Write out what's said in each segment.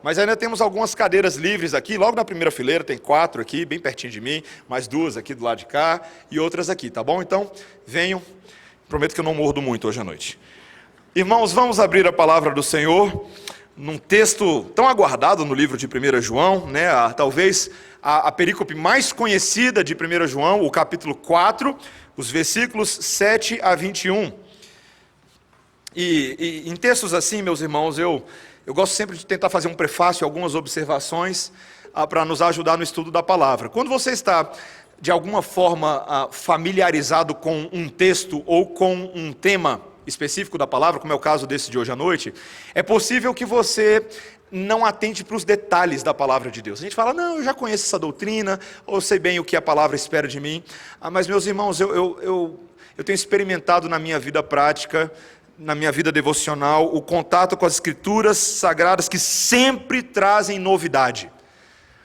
mas ainda temos algumas cadeiras livres aqui, logo na primeira fileira, tem 4 aqui, bem pertinho de mim, mais 2 aqui do lado de cá, e outras aqui, tá bom? Então, venham, prometo que eu não mordo muito hoje à noite. Irmãos, vamos abrir a palavra do Senhor, num texto tão aguardado no livro de 1 João, né? Talvez a perícope mais conhecida de 1 João, o capítulo 4, os versículos 7 a 21. E em textos assim, meus irmãos, eu gosto sempre de tentar fazer um prefácio, algumas observações, para nos ajudar no estudo da palavra. Quando você está, de alguma forma, familiarizado com um texto ou com um tema específico da palavra, como é o caso desse de hoje à noite, é possível que você não atente para os detalhes da palavra de Deus. A gente fala, não, eu já conheço essa doutrina, ou sei bem o que a palavra espera de mim. Mas, meus irmãos, eu tenho experimentado na minha vida prática, na minha vida devocional, o contato com as Escrituras Sagradas que sempre trazem novidade.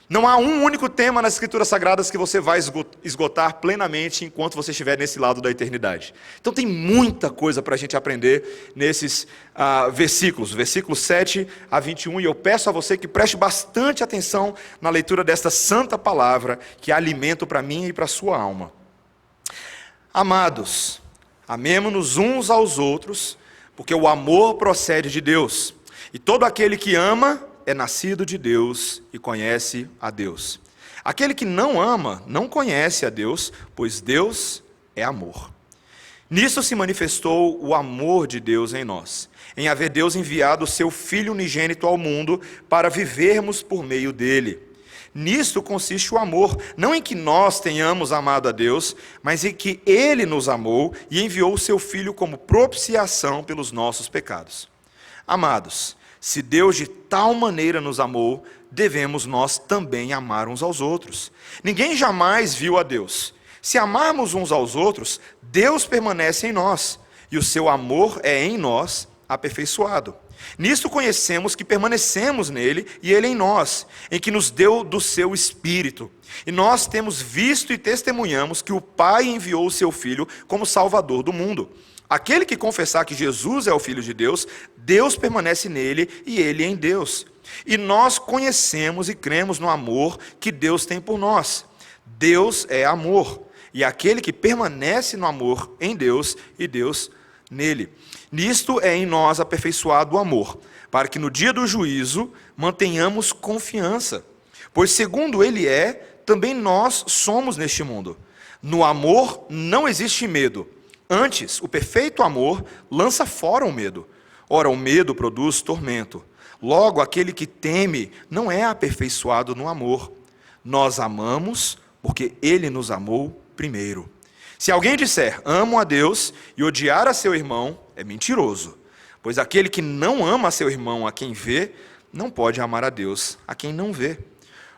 Não há um único tema nas Escrituras Sagradas que você vai esgotar plenamente enquanto você estiver nesse lado da eternidade. Então tem muita coisa para a gente aprender nesses versículos 7 a 21, e eu peço a você que preste bastante atenção na leitura desta santa palavra, que é alimento para mim e para a sua alma. Amados, amemo-nos uns aos outros, porque o amor procede de Deus, e todo aquele que ama é nascido de Deus e conhece a Deus. Aquele que não ama não conhece a Deus, pois Deus é amor. Nisso se manifestou o amor de Deus em nós, em haver Deus enviado o seu Filho unigênito ao mundo para vivermos por meio dele. Nisto consiste o amor, não em que nós tenhamos amado a Deus, mas em que Ele nos amou e enviou o seu Filho como propiciação pelos nossos pecados. Amados, se Deus de tal maneira nos amou, devemos nós também amar uns aos outros. Ninguém jamais viu a Deus. Se amarmos uns aos outros, Deus permanece em nós, e o seu amor é em nós aperfeiçoado. Nisto conhecemos que permanecemos nele e ele em nós, em que nos deu do seu Espírito. E nós temos visto e testemunhamos que o Pai enviou o seu Filho como Salvador do mundo. Aquele que confessar que Jesus é o Filho de Deus, Deus permanece nele e ele em Deus. E nós conhecemos e cremos no amor que Deus tem por nós. Deus é amor, e aquele que permanece no amor em Deus e Deus nele. Nisto é em nós aperfeiçoado o amor, para que no dia do juízo mantenhamos confiança. Pois segundo ele é, também nós somos neste mundo. No amor não existe medo. Antes, o perfeito amor lança fora o medo. Ora, o medo produz tormento. Logo, aquele que teme não é aperfeiçoado no amor. Nós amamos porque ele nos amou primeiro. Se alguém disser, amo a Deus, e odiar a seu irmão, é mentiroso. Pois aquele que não ama a seu irmão a quem vê, não pode amar a Deus a quem não vê.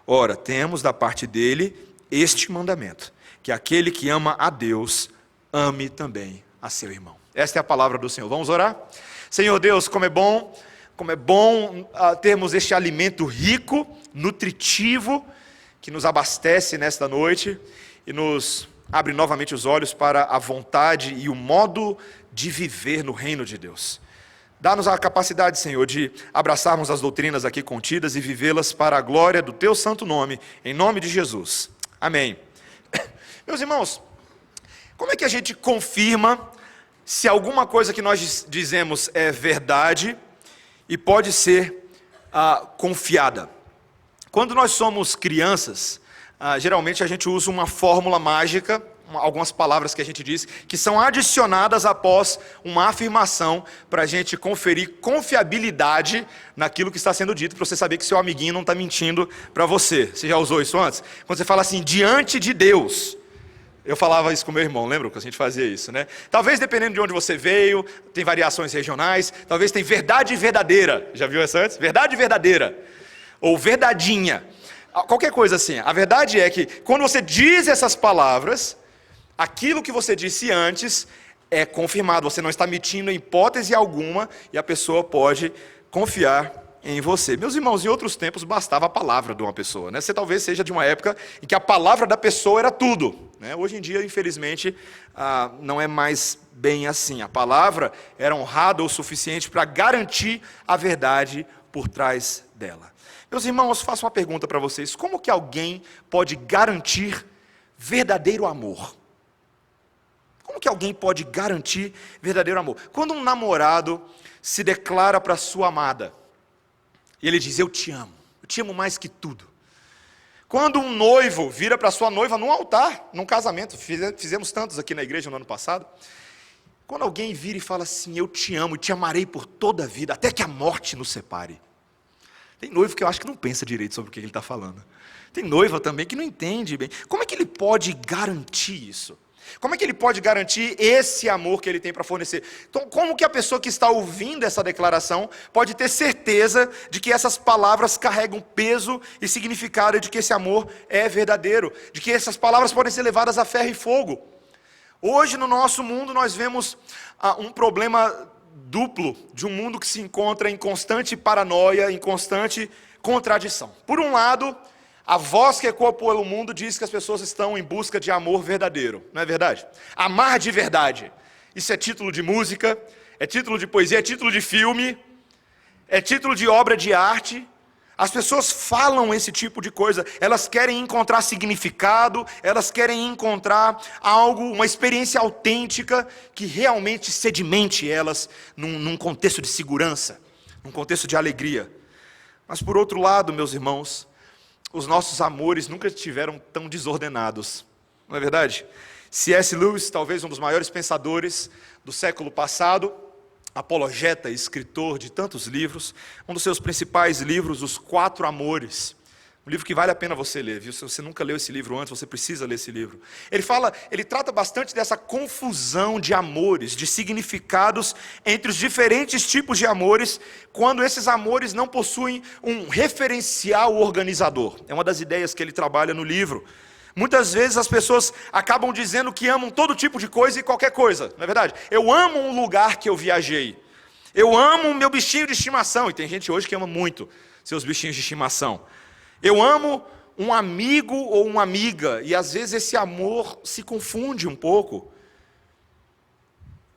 Ora, temos da parte dele este mandamento, que aquele que ama a Deus, ame também a seu irmão. Esta é a palavra do Senhor. Vamos orar? Senhor Deus, como é bom termos este alimento rico, nutritivo, que nos abastece nesta noite e nos abre novamente os olhos para a vontade e o modo de viver no reino de Deus. Dá-nos a capacidade, Senhor, de abraçarmos as doutrinas aqui contidas e vivê-las para a glória do Teu santo nome, em nome de Jesus. Amém. Meus irmãos, como é que a gente confirma se alguma coisa que nós dizemos é verdade e pode ser confiada? Quando nós somos crianças, geralmente a gente usa uma fórmula mágica, algumas palavras que a gente diz, que são adicionadas após uma afirmação para a gente conferir confiabilidade naquilo que está sendo dito, para você saber que seu amiguinho não está mentindo para você. Você já usou isso antes? Quando você fala assim, diante de Deus. Eu falava isso com meu irmão, lembra que a gente fazia isso, né? Talvez dependendo de onde você veio, tem variações regionais, talvez tem verdade verdadeira. Já viu essa antes? Verdade verdadeira. Ou verdadinha. Qualquer coisa assim. A verdade é que quando você diz essas palavras, aquilo que você disse antes é confirmado. Você não está mentindo em hipótese alguma e a pessoa pode confiar em você. Meus irmãos, em outros tempos bastava a palavra de uma pessoa, né? Você talvez seja de uma época em que a palavra da pessoa era tudo, né? Hoje em dia, infelizmente, não é mais bem assim. A palavra era honrada o suficiente para garantir a verdade por trás dela. Meus irmãos, faço uma pergunta para vocês: como que alguém pode garantir verdadeiro amor? Como que alguém pode garantir verdadeiro amor? Quando um namorado se declara para sua amada, e ele diz: eu te amo mais que tudo. Quando um noivo vira para sua noiva num altar, num casamento, fizemos tantos aqui na igreja no ano passado. Quando alguém vira e fala assim: eu te amo e te amarei por toda a vida, até que a morte nos separe. Tem noivo que eu acho que não pensa direito sobre o que ele está falando. Tem noiva também que não entende bem. Como é que ele pode garantir isso? Como é que ele pode garantir esse amor que ele tem para fornecer? Então, como que a pessoa que está ouvindo essa declaração pode ter certeza de que essas palavras carregam peso e significado, de que esse amor é verdadeiro, de que essas palavras podem ser levadas a ferro e fogo? Hoje no nosso mundo nós vemos um problema duplo, de um mundo que se encontra em constante paranoia, em constante contradição. Por um lado, a voz que ecoa pelo mundo diz que as pessoas estão em busca de amor verdadeiro, não é verdade? Amar de verdade. Isso é título de música, é título de poesia, é título de filme, é título de obra de arte. As pessoas falam esse tipo de coisa, elas querem encontrar significado, elas querem encontrar algo, uma experiência autêntica que realmente sedimente elas num contexto de segurança, num contexto de alegria. Mas por outro lado, meus irmãos, os nossos amores nunca estiveram tão desordenados, não é verdade? C.S. Lewis, talvez um dos maiores pensadores do século passado, apologeta, escritor de tantos livros, um dos seus principais livros, Os Quatro Amores, um livro que vale a pena você ler, viu? Se você nunca leu esse livro antes, você precisa ler esse livro. Ele trata bastante dessa confusão de amores, de significados entre os diferentes tipos de amores, quando esses amores não possuem um referencial organizador. É uma das ideias que ele trabalha no livro. Muitas vezes as pessoas acabam dizendo que amam todo tipo de coisa e qualquer coisa, não é verdade? Eu amo um lugar que eu viajei. Eu amo o meu bichinho de estimação. E tem gente hoje que ama muito seus bichinhos de estimação. Eu amo um amigo ou uma amiga. E às vezes esse amor se confunde um pouco.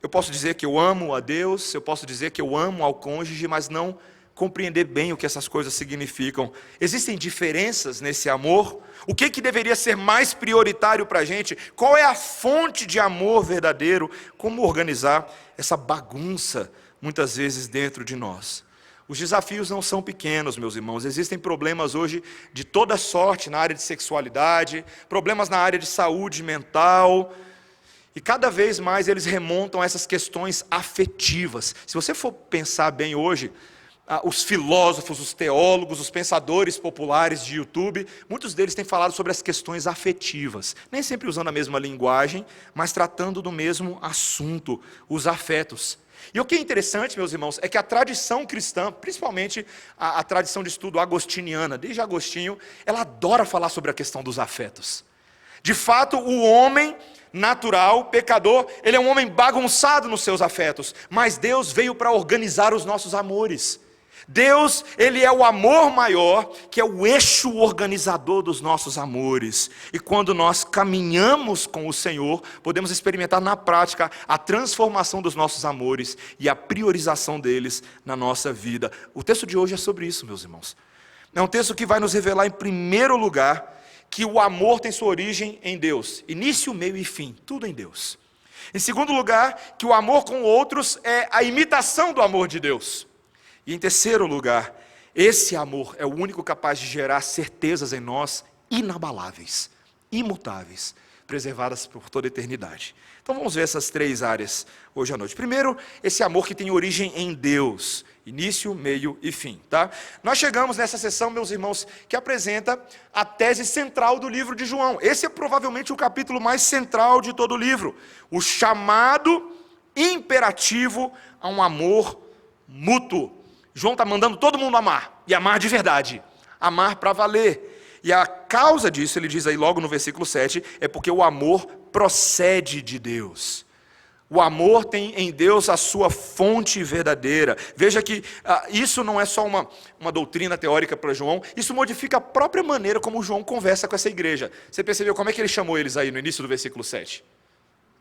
Eu posso dizer que eu amo a Deus, eu posso dizer que eu amo ao cônjuge, mas não compreender bem o que essas coisas significam. Existem diferenças nesse amor? O que deveria ser mais prioritário para a gente? Qual é a fonte de amor verdadeiro? Como organizar essa bagunça, muitas vezes, dentro de nós? Os desafios não são pequenos, meus irmãos. Existem problemas hoje de toda sorte na área de sexualidade, problemas na área de saúde mental, e cada vez mais eles remontam a essas questões afetivas. Se você for pensar bem hoje, os filósofos, os teólogos, os pensadores populares de YouTube, muitos deles têm falado sobre as questões afetivas, nem sempre usando a mesma linguagem, mas tratando do mesmo assunto, os afetos. E o que é interessante, meus irmãos, é que a tradição cristã, principalmente a tradição de estudo agostiniana, desde Agostinho, ela adora falar sobre a questão dos afetos. De fato, o homem natural, pecador, ele é um homem bagunçado nos seus afetos, mas Deus veio para organizar os nossos amores. Deus, ele é o amor maior, que é o eixo organizador dos nossos amores. E quando nós caminhamos com o Senhor, podemos experimentar na prática a transformação dos nossos amores e a priorização deles na nossa vida. O texto de hoje é sobre isso, meus irmãos. É um texto que vai nos revelar, em primeiro lugar, que o amor tem sua origem em Deus. Início, meio e fim, tudo em Deus. Em segundo lugar, que o amor com outros é a imitação do amor de Deus. E em terceiro lugar, esse amor é o único capaz de gerar certezas em nós inabaláveis, imutáveis, preservadas por toda a eternidade. Então vamos ver essas três áreas hoje à noite. Primeiro, esse amor que tem origem em Deus, início, meio e fim. Tá? Nós chegamos nessa sessão, meus irmãos, que apresenta a tese central do livro de João. Esse é provavelmente o capítulo mais central de todo o livro. O chamado imperativo a um amor mútuo. João está mandando todo mundo amar, e amar de verdade, amar para valer. E a causa disso, ele diz aí logo no versículo 7, é porque o amor procede de Deus. O amor tem em Deus a sua fonte verdadeira. Veja que isso não é só uma doutrina teórica para João, isso modifica a própria maneira como João conversa com essa igreja. Você percebeu como é que ele chamou eles aí no início do versículo 7?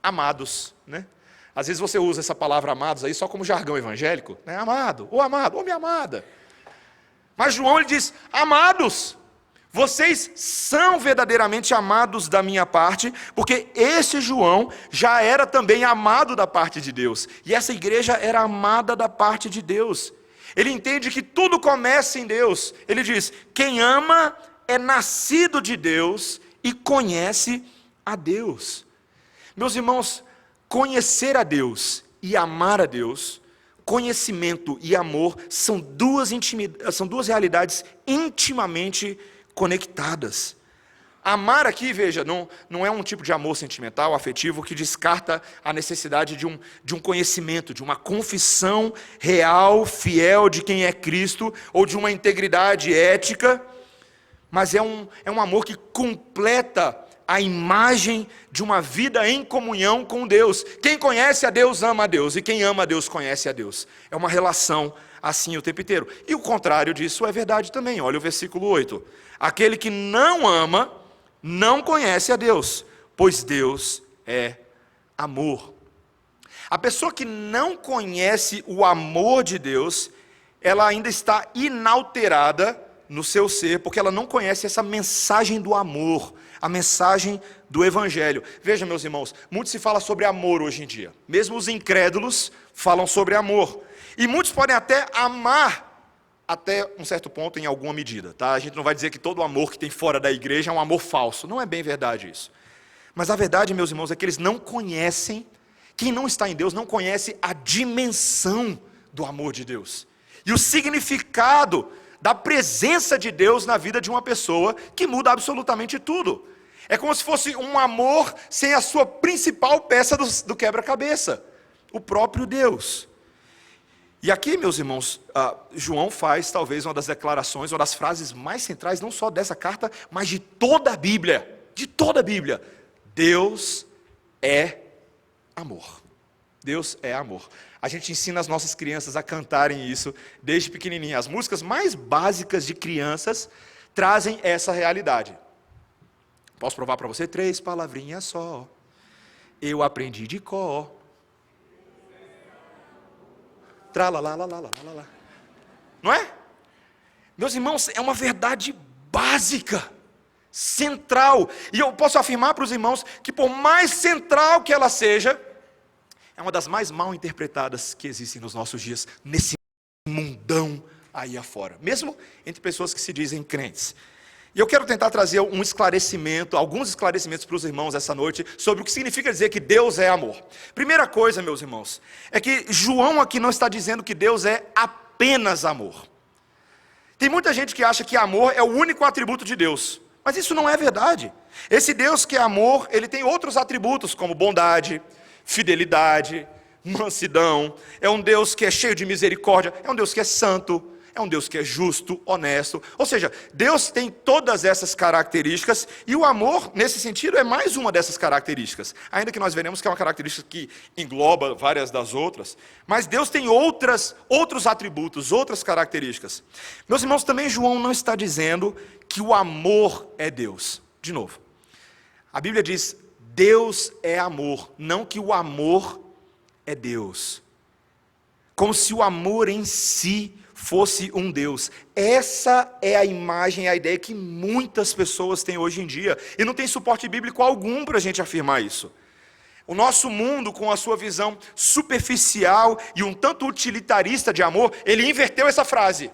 Amados, né? Às vezes você usa essa palavra amados aí só como jargão evangélico, né? Amado, ou minha amada. Mas João ele diz: amados, vocês são verdadeiramente amados da minha parte, porque esse João já era também amado da parte de Deus, e essa igreja era amada da parte de Deus. Ele entende que tudo começa em Deus. Ele diz: quem ama é nascido de Deus e conhece a Deus. Meus irmãos, conhecer a Deus e amar a Deus, conhecimento e amor, são duas realidades intimamente conectadas. Amar aqui, veja, não é um tipo de amor sentimental, afetivo, que descarta a necessidade de um conhecimento, de uma confissão real, fiel de quem é Cristo, ou de uma integridade ética, mas é um amor que completa a imagem de uma vida em comunhão com Deus. Quem conhece a Deus ama a Deus, e quem ama a Deus conhece a Deus. É uma relação assim o tempo inteiro. E o contrário disso é verdade também. Olha o versículo 8. Aquele que não ama, não conhece a Deus, pois Deus é amor. A pessoa que não conhece o amor de Deus, ela ainda está inalterada no seu ser, porque ela não conhece essa mensagem do amor, a mensagem do Evangelho. Veja, meus irmãos, muito se fala sobre amor hoje em dia. Mesmo os incrédulos falam sobre amor. E muitos podem até amar até um certo ponto, em alguma medida. Tá? A gente não vai dizer que todo amor que tem fora da igreja é um amor falso. Não é bem verdade isso. Mas a verdade, meus irmãos, é que eles não conhecem, quem não está em Deus não conhece a dimensão do amor de Deus. E o significado da presença de Deus na vida de uma pessoa, que muda absolutamente tudo. É como se fosse um amor sem a sua principal peça do quebra-cabeça, o próprio Deus. E aqui, meus irmãos, João faz talvez uma das declarações, uma das frases mais centrais, não só dessa carta, mas de toda a Bíblia. De toda a Bíblia. Deus é amor. Deus é amor. A gente ensina as nossas crianças a cantarem isso desde pequenininha. As músicas mais básicas de crianças trazem essa realidade. Posso provar para você? 3 palavrinhas só. Eu aprendi de cor. Tralalalalalalala. Não é? Meus irmãos, é uma verdade básica, central. E eu posso afirmar para os irmãos que, por mais central que ela seja, é uma das mais mal interpretadas que existem nos nossos dias, nesse mundão aí afora, mesmo entre pessoas que se dizem crentes. E eu quero tentar trazer um esclarecimento, alguns esclarecimentos para os irmãos essa noite, sobre o que significa dizer que Deus é amor. Primeira coisa, meus irmãos, é que João aqui não está dizendo que Deus é apenas amor. Tem muita gente que acha que amor é o único atributo de Deus, mas isso não é verdade. Esse Deus que é amor, ele tem outros atributos, como bondade, fidelidade, mansidão. É um Deus que é cheio de misericórdia, é um Deus que é santo, é um Deus que é justo, honesto. Ou seja, Deus tem todas essas características, e o amor, nesse sentido, é mais uma dessas características. Ainda que nós veremos que é uma característica que engloba várias das outras, mas Deus tem outros atributos, outras características. Meus irmãos, também João não está dizendo que o amor é Deus. De novo, a Bíblia diz: Deus é amor, não que o amor é Deus. Como se o amor em si fosse um Deus. Essa é a imagem, a ideia que muitas pessoas têm hoje em dia. E não tem suporte bíblico algum para a gente afirmar isso. O nosso mundo, com a sua visão superficial e um tanto utilitarista de amor, ele inverteu essa frase.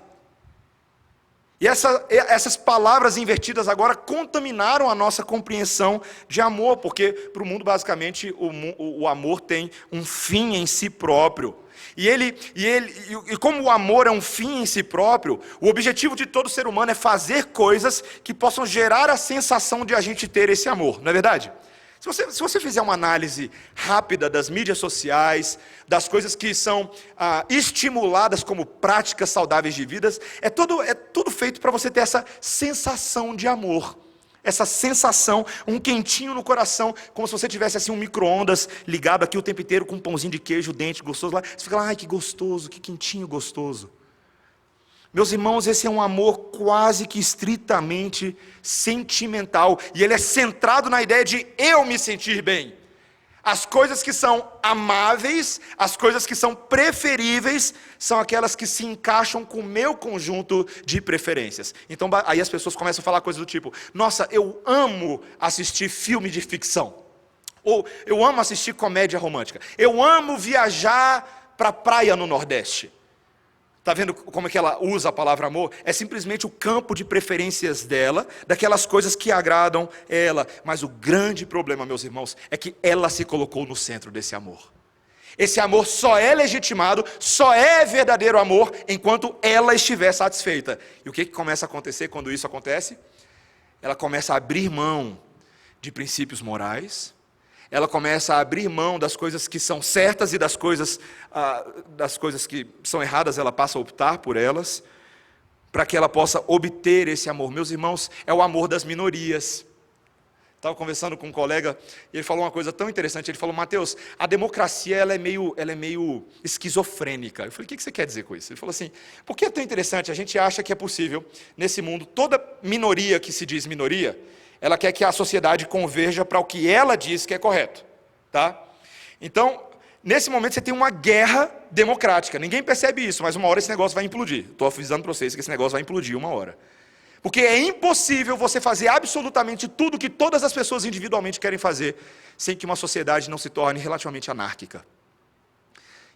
E essas palavras invertidas agora contaminaram a nossa compreensão de amor, porque para o mundo, basicamente, o amor tem um fim em si próprio. E como o amor é um fim em si próprio, o objetivo de todo ser humano é fazer coisas que possam gerar a sensação de a gente ter esse amor, não é verdade? Se você fizer uma análise rápida das mídias sociais, das coisas que são estimuladas como práticas saudáveis de vidas, é tudo feito para você ter essa sensação de amor. Essa sensação, um quentinho no coração, como se você tivesse assim um micro-ondas ligado aqui o tempo inteiro com um pãozinho de queijo, dente gostoso lá. Você fica lá, ai que gostoso, que quentinho gostoso. Meus irmãos, esse é um amor quase que estritamente sentimental, e ele é centrado na ideia de eu me sentir bem. As coisas que são amáveis, as coisas que são preferíveis, são aquelas que se encaixam com o meu conjunto de preferências. Então aí as pessoas começam a falar coisas do tipo: nossa, eu amo assistir filme de ficção. Ou eu amo assistir comédia romântica. Eu amo viajar para a praia no Nordeste. Está vendo como é que ela usa a palavra amor? É simplesmente o campo de preferências dela, daquelas coisas que agradam ela. Mas o grande problema, meus irmãos, é que ela se colocou no centro desse amor. Esse amor só é legitimado, só é verdadeiro amor, enquanto ela estiver satisfeita. E o que começa a acontecer quando isso acontece? Ela começa a abrir mão de princípios morais, ela começa a abrir mão das coisas que são certas e das coisas que são erradas, ela passa a optar por elas, para que ela possa obter esse amor. Meus irmãos, é o amor das minorias. Estava conversando com um colega, e ele falou uma coisa tão interessante. Ele falou: Mateus, a democracia ela é meio esquizofrênica. Eu falei: o que você quer dizer com isso? Ele falou assim: porque é tão interessante, a gente acha que é possível, nesse mundo, toda minoria que se diz minoria, ela quer que a sociedade converja para o que ela diz que é correto. Tá? Então, nesse momento você tem uma guerra democrática. Ninguém percebe isso, mas uma hora esse negócio vai implodir. Estou avisando para vocês que esse negócio vai implodir uma hora. Porque é impossível você fazer absolutamente tudo que todas as pessoas individualmente querem fazer, sem que uma sociedade não se torne relativamente anárquica.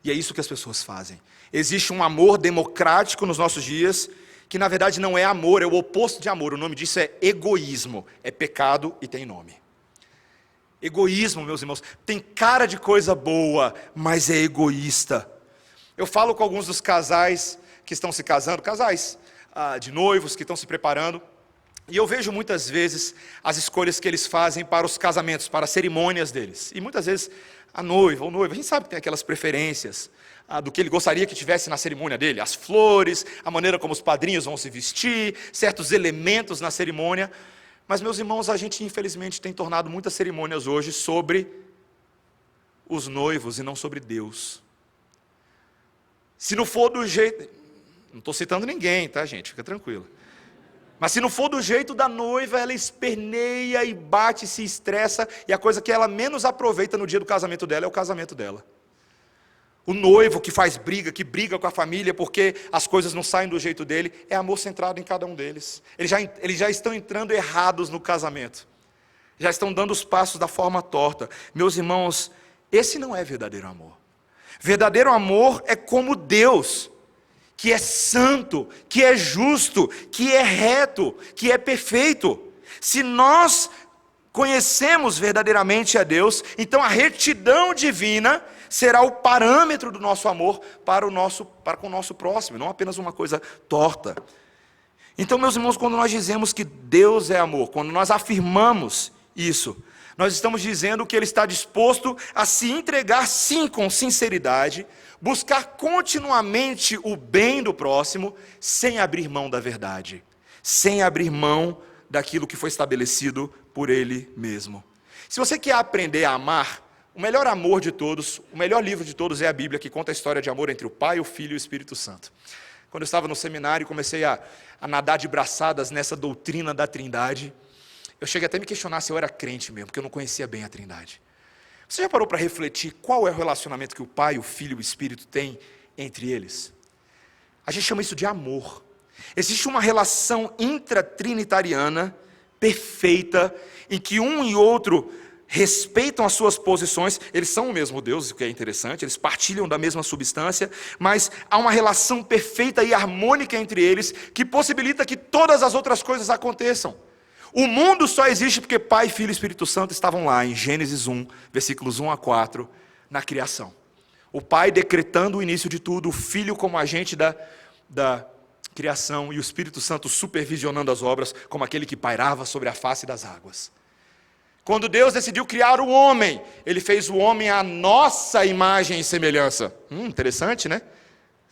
E é isso que as pessoas fazem. Existe um amor democrático nos nossos dias, que na verdade não é amor, é o oposto de amor. O nome disso é egoísmo, é pecado e tem nome. Egoísmo, meus irmãos, tem cara de coisa boa, mas é egoísta. Eu falo com alguns dos casais que estão se casando, casais de noivos que estão se preparando, e eu vejo muitas vezes as escolhas que eles fazem para os casamentos, para as cerimônias deles. E muitas vezes a noiva, o noivo, a gente sabe que tem aquelas preferências do que ele gostaria que tivesse na cerimônia dele, as flores, a maneira como os padrinhos vão se vestir, certos elementos na cerimônia. Mas, meus irmãos, a gente infelizmente tem tornado muitas cerimônias hoje sobre os noivos e não sobre Deus. Se não for do jeito... Não estou citando ninguém, tá, gente? Fica tranquilo. Mas se não for do jeito da noiva, ela esperneia e bate, se estressa, e a coisa que ela menos aproveita no dia do casamento dela é o casamento dela. O noivo que faz briga, que briga com a família porque as coisas não saem do jeito dele, é amor centrado em cada um deles. Eles já estão entrando errados no casamento. Já estão dando os passos da forma torta. Meus irmãos, esse não é verdadeiro amor. Verdadeiro amor é como Deus, que é santo, que é justo, que é reto, que é perfeito. Se nós conhecemos verdadeiramente a Deus, então a retidão divina será o parâmetro do nosso amor para com o nosso próximo, não apenas uma coisa torta. Então, meus irmãos, quando nós dizemos que Deus é amor, quando nós afirmamos isso, nós estamos dizendo que Ele está disposto a se entregar, sim, com sinceridade, buscar continuamente o bem do próximo, sem abrir mão da verdade, sem abrir mão daquilo que foi estabelecido por Ele mesmo. Se você quer aprender a amar, o melhor amor de todos, o melhor livro de todos é a Bíblia, que conta a história de amor entre o Pai, o Filho e o Espírito Santo. Quando eu estava no seminário e comecei a nadar de braçadas nessa doutrina da Trindade, eu cheguei até a me questionar se eu era crente mesmo, porque eu não conhecia bem a Trindade. Você já parou para refletir qual é o relacionamento que o Pai, o Filho e o Espírito têm entre eles? A gente chama isso de amor. Existe uma relação intratrinitariana perfeita, em que um e outro respeitam as suas posições, eles são o mesmo Deus, o que é interessante, eles partilham da mesma substância, mas há uma relação perfeita e harmônica entre eles, que possibilita que todas as outras coisas aconteçam. O mundo só existe porque Pai, Filho e Espírito Santo estavam lá, em Gênesis 1, versículos 1 a 4, na criação. O Pai decretando o início de tudo, o Filho como agente da criação, e o Espírito Santo supervisionando as obras, como aquele que pairava sobre a face das águas. Quando Deus decidiu criar o homem, Ele fez o homem à nossa imagem e semelhança. Interessante, né?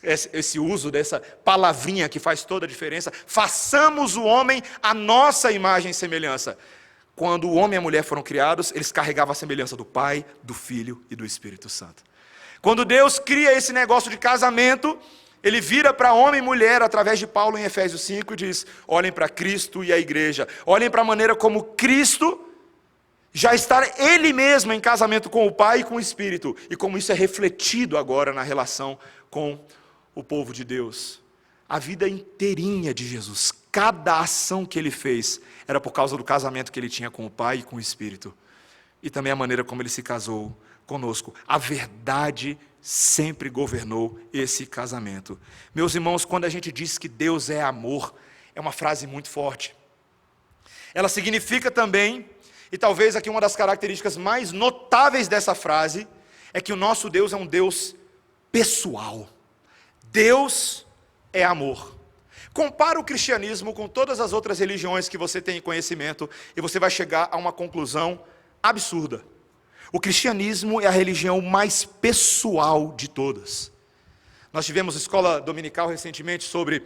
Esse uso dessa palavrinha que faz toda a diferença. Façamos o homem à nossa imagem e semelhança. Quando o homem e a mulher foram criados, eles carregavam a semelhança do Pai, do Filho e do Espírito Santo. Quando Deus cria esse negócio de casamento, Ele vira para homem e mulher, através de Paulo em Efésios 5, e diz: olhem para Cristo e a igreja. Olhem para a maneira como Cristo já estar ele mesmo em casamento com o Pai e com o Espírito, e como isso é refletido agora na relação com o povo de Deus. A vida inteirinha de Jesus, cada ação que ele fez, era por causa do casamento que ele tinha com o Pai e com o Espírito, e também a maneira como ele se casou conosco. A verdade sempre governou esse casamento. Meus irmãos, quando a gente diz que Deus é amor, é uma frase muito forte. Ela significa também, e talvez aqui uma das características mais notáveis dessa frase, é que o nosso Deus é um Deus pessoal. Deus é amor. Compara o cristianismo com todas as outras religiões que você tem conhecimento, e você vai chegar a uma conclusão absurda. O cristianismo é a religião mais pessoal de todas. Nós tivemos escola dominical recentemente sobre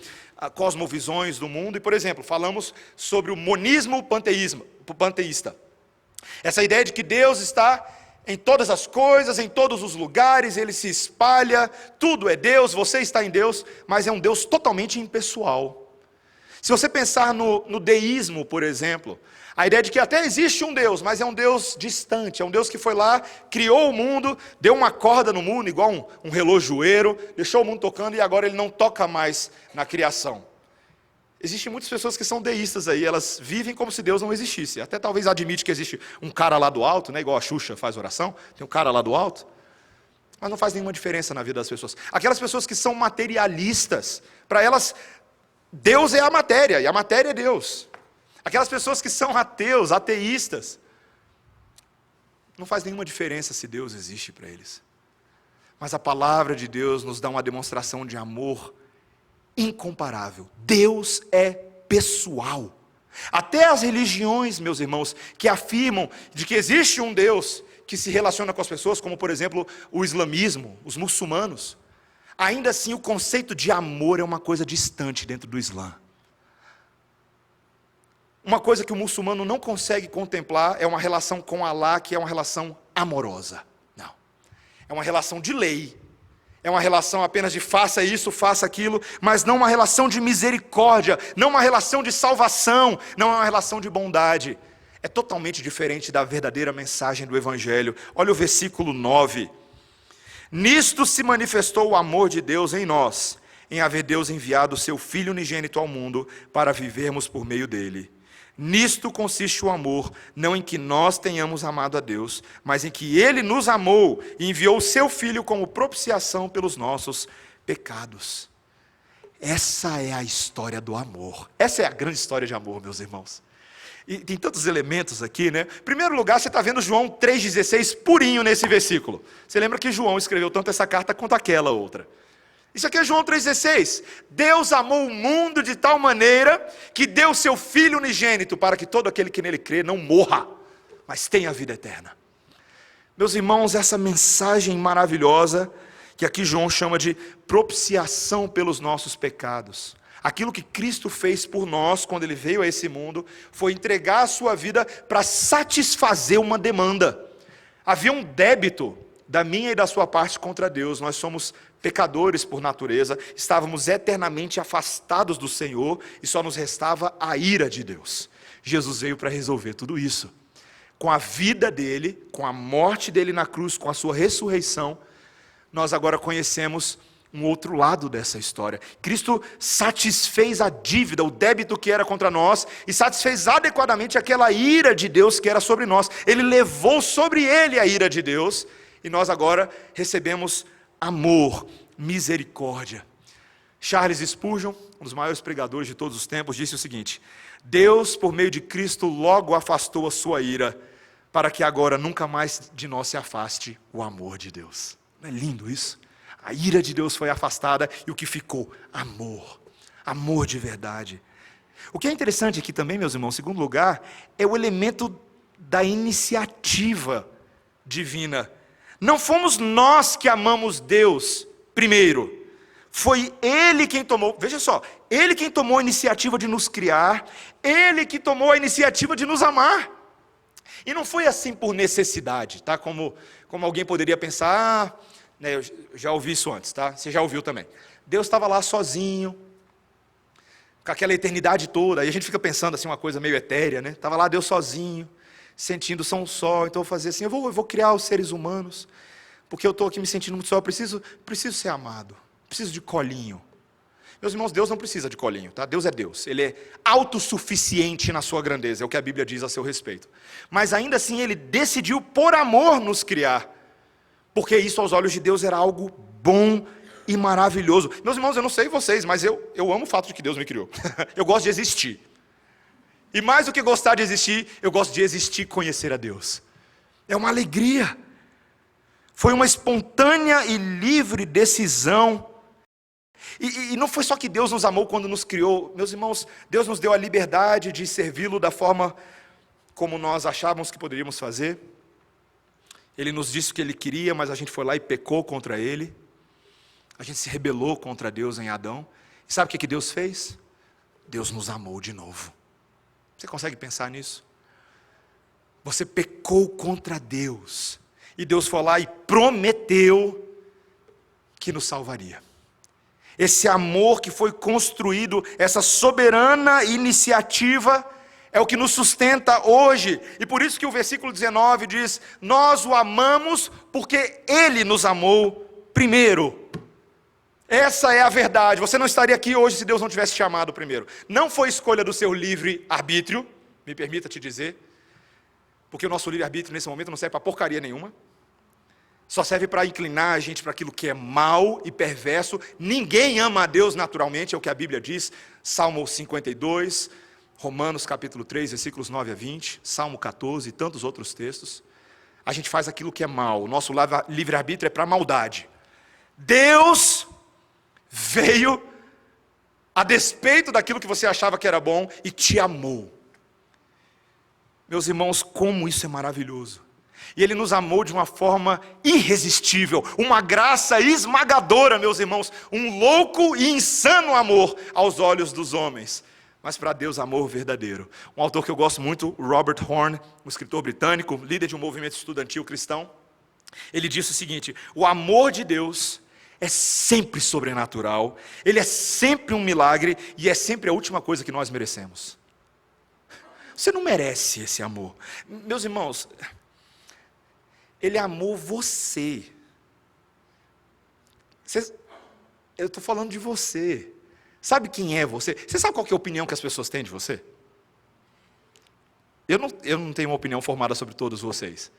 cosmovisões do mundo, e, por exemplo, falamos sobre o monismo panteísta. Essa ideia de que Deus está em todas as coisas, em todos os lugares, ele se espalha, tudo é Deus, você está em Deus, mas é um Deus totalmente impessoal. Se você pensar no deísmo, por exemplo, a ideia de que até existe um Deus, mas é um Deus distante, é um Deus que foi lá, criou o mundo, deu uma corda no mundo, igual um relojoeiro, deixou o mundo tocando e agora ele não toca mais na criação. Existem muitas pessoas que são deístas aí, elas vivem como se Deus não existisse. Até talvez admite que existe um cara lá do alto, né, igual a Xuxa faz oração, tem um cara lá do alto, mas não faz nenhuma diferença na vida das pessoas. Aquelas pessoas que são materialistas, para elas, Deus é a matéria, e a matéria é Deus. Aquelas pessoas que são ateus, ateístas, não faz nenhuma diferença se Deus existe para eles. Mas a palavra de Deus nos dá uma demonstração de amor incomparável. Deus é pessoal. Até as religiões, meus irmãos, que afirmam de que existe um Deus que se relaciona com as pessoas, como por exemplo o islamismo, os muçulmanos, ainda assim o conceito de amor é uma coisa distante dentro do Islã. Uma coisa que o muçulmano não consegue contemplar é uma relação com Alá que é uma relação amorosa. Não. É uma relação de lei. É uma relação apenas de faça isso, faça aquilo, mas não uma relação de misericórdia, não uma relação de salvação, não é uma relação de bondade. É totalmente diferente da verdadeira mensagem do Evangelho. Olha o versículo 9. Nisto se manifestou o amor de Deus em nós, em haver Deus enviado o seu Filho unigênito ao mundo para vivermos por meio dele. Nisto consiste o amor, não em que nós tenhamos amado a Deus, mas em que Ele nos amou e enviou o seu Filho como propiciação pelos nossos pecados. Essa é a história do amor. Essa é a grande história de amor, meus irmãos. E tem tantos elementos aqui, né? Em primeiro lugar, você está vendo João 3,16 purinho nesse versículo. Você lembra que João escreveu tanto essa carta quanto aquela outra. Isso aqui é João 3,16. Deus amou o mundo de tal maneira que deu o seu Filho unigênito para que todo aquele que nele crê não morra, mas tenha vida eterna. Meus irmãos, essa mensagem maravilhosa, que aqui João chama de propiciação pelos nossos pecados. Aquilo que Cristo fez por nós quando Ele veio a esse mundo, foi entregar a sua vida para satisfazer uma demanda. Havia um débito da minha e da sua parte contra Deus. Nós somos pecadores por natureza, estávamos eternamente afastados do Senhor e só nos restava a ira de Deus. Jesus veio para resolver tudo isso. Com a vida dele, com a morte dele na cruz, com a sua ressurreição, nós agora conhecemos um outro lado dessa história. Cristo satisfez a dívida, o débito que era contra nós, e satisfez adequadamente aquela ira de Deus que era sobre nós. Ele levou sobre ele a ira de Deus, e nós agora recebemos amor, misericórdia. Charles Spurgeon, um dos maiores pregadores de todos os tempos, disse o seguinte: Deus, por meio de Cristo, logo afastou a sua ira, para que agora nunca mais de nós se afaste o amor de Deus. Não é lindo isso? A ira de Deus foi afastada e o que ficou? Amor. Amor de verdade. O que é interessante aqui também, meus irmãos, em segundo lugar, é o elemento da iniciativa divina. Não fomos nós que amamos Deus primeiro. Foi Ele quem tomou, veja só, Ele quem tomou a iniciativa de nos criar, Ele que tomou a iniciativa de nos amar. E não foi assim por necessidade, tá? Como alguém poderia pensar, né, eu já ouvi isso antes, tá? Você já ouviu também. Deus estava lá sozinho, com aquela eternidade toda, aí a gente fica pensando assim, uma coisa meio etérea, né? Estava lá Deus sozinho, sentindo só um só, então eu vou fazer assim, eu vou criar os seres humanos, porque eu estou aqui me sentindo muito só, eu preciso ser amado, preciso de colinho. Meus irmãos, Deus não precisa de colinho, tá? Deus é Deus, Ele é autossuficiente na sua grandeza, é o que a Bíblia diz a seu respeito. Mas ainda assim Ele decidiu por amor nos criar, porque isso aos olhos de Deus era algo bom e maravilhoso. Meus irmãos, eu não sei vocês, mas eu amo o fato de que Deus me criou. Eu gosto de existir. E mais do que gostar de existir, eu gosto de existir e conhecer a Deus. É uma alegria. Foi uma espontânea e livre decisão. E não foi só que Deus nos amou quando nos criou. Meus irmãos, Deus nos deu a liberdade de servi-lo da forma como nós achávamos que poderíamos fazer. Ele nos disse o que Ele queria, mas a gente foi lá e pecou contra Ele. A gente se rebelou contra Deus em Adão. E sabe o que Deus fez? Deus nos amou de novo. Você consegue pensar nisso? Você pecou contra Deus. E Deus foi lá e prometeu que nos salvaria. Esse amor que foi construído, essa soberana iniciativa, é o que nos sustenta hoje. E por isso que o versículo 19 diz: nós o amamos porque Ele nos amou primeiro. Essa é a verdade. Você não estaria aqui hoje se Deus não tivesse te amado primeiro. Não foi escolha do seu livre-arbítrio, me permita te dizer, porque o nosso livre-arbítrio nesse momento não serve para porcaria nenhuma. Só serve para inclinar a gente para aquilo que é mal e perverso. Ninguém ama a Deus naturalmente, é o que a Bíblia diz. Salmo 52, Romanos capítulo 3, versículos 9 a 20, Salmo 14 e tantos outros textos. A gente faz aquilo que é mal. O nosso livre-arbítrio é para a maldade. Deus veio a despeito daquilo que você achava que era bom e te amou. Meus irmãos, como isso é maravilhoso. E Ele nos amou de uma forma irresistível, uma graça esmagadora, meus irmãos, um louco e insano amor aos olhos dos homens, mas para Deus amor verdadeiro. Um autor que eu gosto muito, Robert Horne, um escritor britânico, líder de um movimento estudantil cristão, ele disse o seguinte: o amor de Deus é sempre sobrenatural, Ele é sempre um milagre e é sempre a última coisa que nós merecemos. Você não merece esse amor. Meus irmãos, Ele amou você. Eu estou falando de você. Sabe quem é você? Você sabe qual que é a opinião que as pessoas têm de você? Eu não tenho uma opinião formada sobre todos vocês.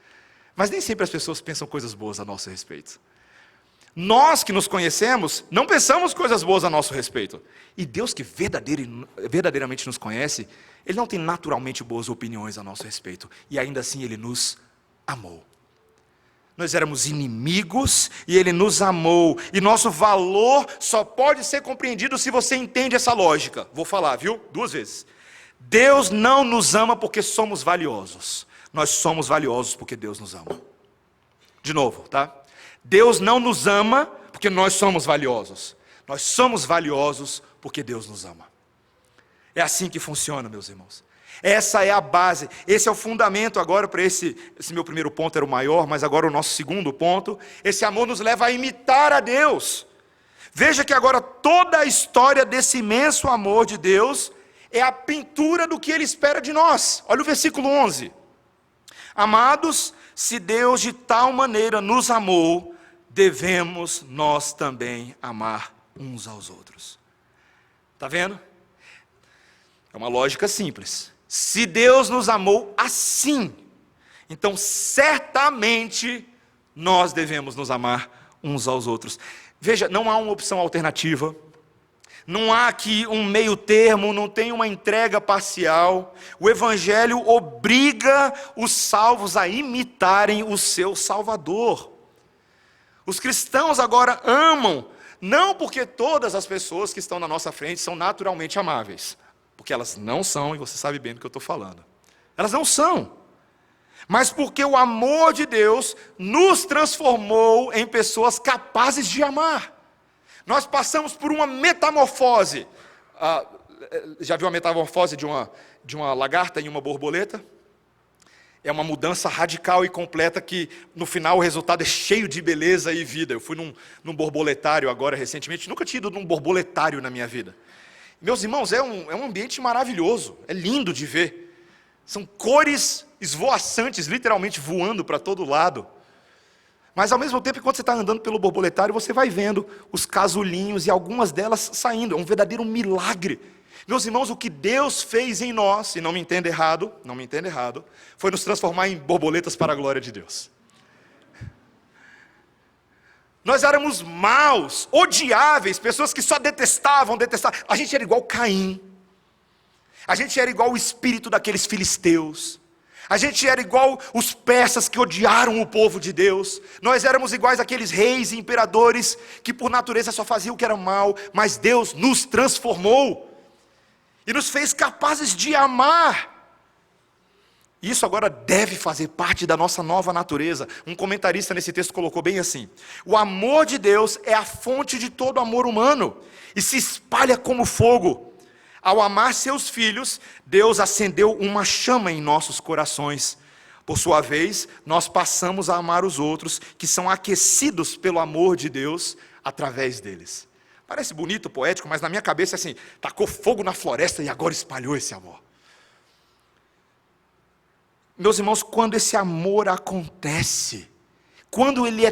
Mas nem sempre as pessoas pensam coisas boas a nosso respeito. Nós que nos conhecemos, não pensamos coisas boas a nosso respeito. E Deus que verdadeiramente nos conhece, Ele não tem naturalmente boas opiniões a nosso respeito. E ainda assim Ele nos amou. Nós éramos inimigos e Ele nos amou. E nosso valor só pode ser compreendido se você entende essa lógica. Vou falar, viu? 2 vezes. Deus não nos ama porque somos valiosos. Nós somos valiosos porque Deus nos ama. De novo, tá? Deus não nos ama porque nós somos valiosos. Nós somos valiosos porque Deus nos ama. É assim que funciona, meus irmãos. Essa é a base, esse é o fundamento agora para esse meu primeiro ponto era o maior, mas agora o nosso segundo ponto. Esse amor nos leva a imitar a Deus. Veja que agora toda a história desse imenso amor de Deus é a pintura do que Ele espera de nós. Olha o versículo 11. Amados, se Deus de tal maneira nos amou, devemos nós também amar uns aos outros. Está vendo? É uma lógica simples. Se Deus nos amou assim, então certamente nós devemos nos amar uns aos outros. Veja, não há uma opção alternativa. Não há aqui um meio termo, não tem uma entrega parcial. O Evangelho obriga os salvos a imitarem o seu Salvador. Os cristãos agora amam, não porque todas as pessoas que estão na nossa frente são naturalmente amáveis, porque elas não são, e você sabe bem do que eu estou falando. Elas não são. Mas porque o amor de Deus nos transformou em pessoas capazes de amar. Nós passamos por uma metamorfose. Já viu a metamorfose de uma lagarta em uma borboleta? É uma mudança radical e completa que, no final, o resultado é cheio de beleza e vida. Eu fui num borboletário agora, recentemente. Nunca tinha ido num borboletário na minha vida. Meus irmãos, é um ambiente maravilhoso. É lindo de ver. São cores esvoaçantes, literalmente voando para todo lado. Mas ao mesmo tempo, enquanto você está andando pelo borboletário, você vai vendo os casulinhos e algumas delas saindo. É um verdadeiro milagre. Meus irmãos, o que Deus fez em nós, e não me entenda errado, foi nos transformar em borboletas para a glória de Deus. Nós éramos maus, odiáveis, pessoas que só detestavam. A gente era igual Caim. A gente era igual o espírito daqueles filisteus. A gente era igual os persas que odiaram o povo de Deus. Nós éramos iguais àqueles reis e imperadores que por natureza só faziam o que era mal, mas Deus nos transformou e nos fez capazes de amar. Isso agora deve fazer parte da nossa nova natureza. Um comentarista nesse texto colocou bem assim: o amor de Deus é a fonte de todo amor humano e se espalha como fogo. Ao amar seus filhos, Deus acendeu uma chama em nossos corações. Por sua vez, nós passamos a amar os outros, que são aquecidos pelo amor de Deus através deles. Parece bonito, poético, mas na minha cabeça é assim: tacou fogo na floresta e agora espalhou esse amor. Meus irmãos, quando esse amor acontece, quando ele é